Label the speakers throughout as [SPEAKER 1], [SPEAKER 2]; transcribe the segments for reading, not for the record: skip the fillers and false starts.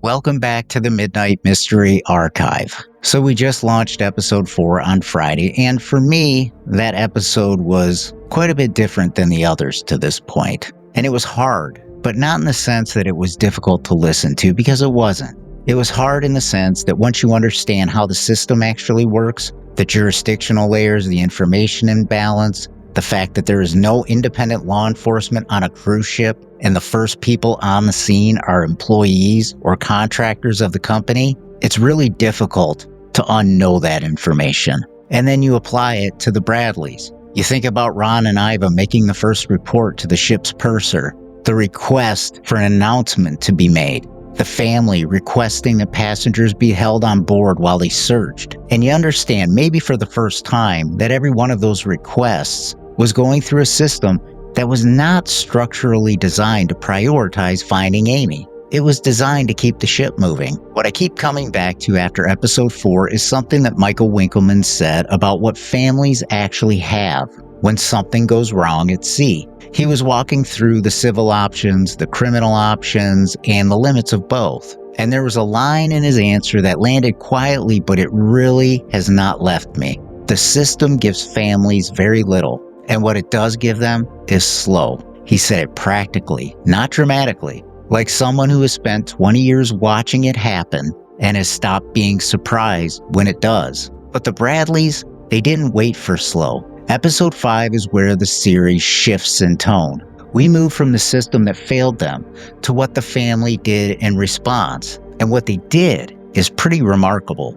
[SPEAKER 1] Welcome back to the Midnight Mystery Archive. So we just launched episode 4 on Friday, and for me, that episode was quite a bit different than the others to this point. And it was hard, but not in the sense that it was difficult to listen to, because it wasn't. It was hard in the sense that once you understand how the system actually works, the jurisdictional layers, the information imbalance, the fact that there is no independent law enforcement on a cruise ship, and the first people on the scene are employees or contractors of the company, it's really difficult to unknow that information. And then you apply it to the Bradleys. You think about Ron and Iva making the first report to the ship's purser, the request for an announcement to be made, the family requesting that passengers be held on board while they searched. And you understand, maybe for the first time, that every one of those requests was going through a system that was not structurally designed to prioritize finding Amy. It was designed to keep the ship moving. What I keep coming back to after episode 4 is something that Michael Winkleman said about what families actually have when something goes wrong at sea. He was walking through the civil options, the criminal options, and the limits of both. And there was a line in his answer that landed quietly, but it really has not left me. The system gives families very little, and what it does give them is slow. He said it practically, not dramatically, like someone who has spent 20 years watching it happen and has stopped being surprised when it does. But the Bradleys, they didn't wait for slow. Episode 5 is where the series shifts in tone. We move from the system that failed them to what the family did in response. And what they did is pretty remarkable.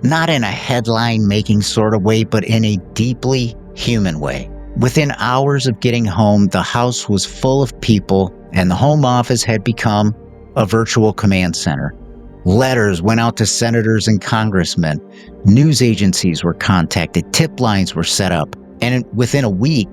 [SPEAKER 1] Not in a headline-making sort of way, but in a deeply human way. Within hours of getting home, the house was full of people, and the home office had become a virtual command center. Letters went out to senators and congressmen. News agencies were contacted. Tip lines were set up. And within a week,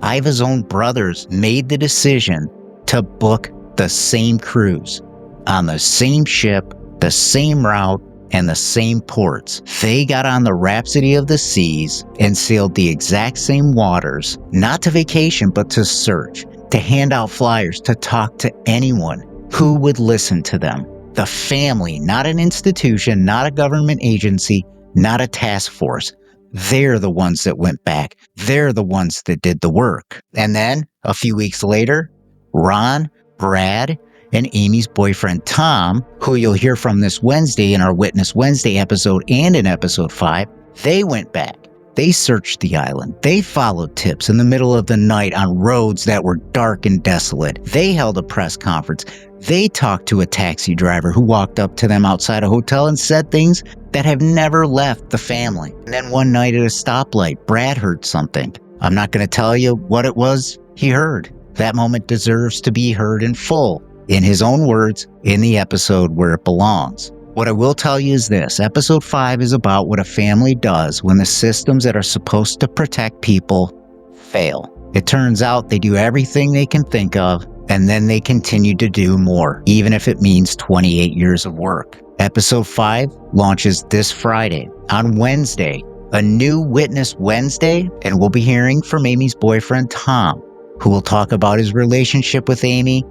[SPEAKER 1] Iva's own brothers made the decision to book the same cruise on the same ship, the same route, and the same ports. They got on the Rhapsody of the Seas and sailed the exact same waters, not to vacation, but to search, to hand out flyers, to talk to anyone who would listen to them. The family, not an institution, not a government agency, not a task force. They're the ones that went back. They're the ones that did the work. And then, a few weeks later, Ron, Brad, and Amy's boyfriend Tom, who you'll hear from this Wednesday in our Witness Wednesday episode and in episode 5, they went back. They searched the island. They followed tips in the middle of the night on roads that were dark and desolate. They held a press conference. They talked to a taxi driver who walked up to them outside a hotel and said things that have never left the family. And then one night at a stoplight, Brad heard something. I'm not going to tell you what it was he heard. That moment deserves to be heard in full, in his own words, in the episode where it belongs. What I will tell you is this: episode 5 is about what a family does when the systems that are supposed to protect people fail. It turns out they do everything they can think of, and then they continue to do more, even if it means 28 years of work. Episode 5 launches this Friday. On Wednesday, a new Witness Wednesday, and we'll be hearing from Amy's boyfriend Tom, who will talk about his relationship with Amy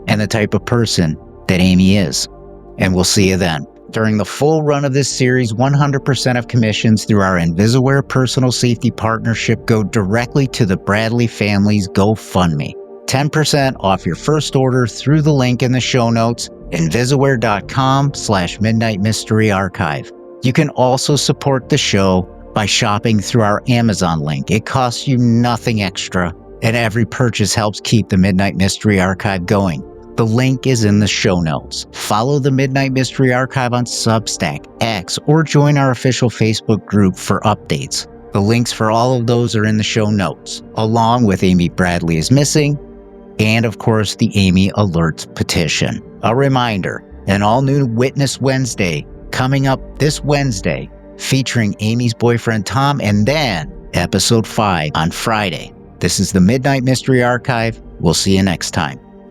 [SPEAKER 1] and the type of person that Amy is. And we'll see you then. During the full run of this series, 100% of commissions through our Invisaware Personal Safety Partnership go directly to the Bradley family's GoFundMe. 10% off your first order through the link in the show notes, invisaware.com/Midnight Mystery Archive. You can also support the show by shopping through our Amazon link. It costs you nothing extra, and every purchase helps keep the Midnight Mystery Archive going. The link is in the show notes. Follow the Midnight Mystery Archive on Substack, X, or join our official Facebook group for updates. The links for all of those are in the show notes, along with Amy Bradley is Missing, and of course the Amy Alerts petition. A reminder, an all-new Witness Wednesday coming up this Wednesday, featuring Amy's boyfriend Tom, and then episode 5 on Friday. This is the Midnight Mystery Archive. We'll see you next time.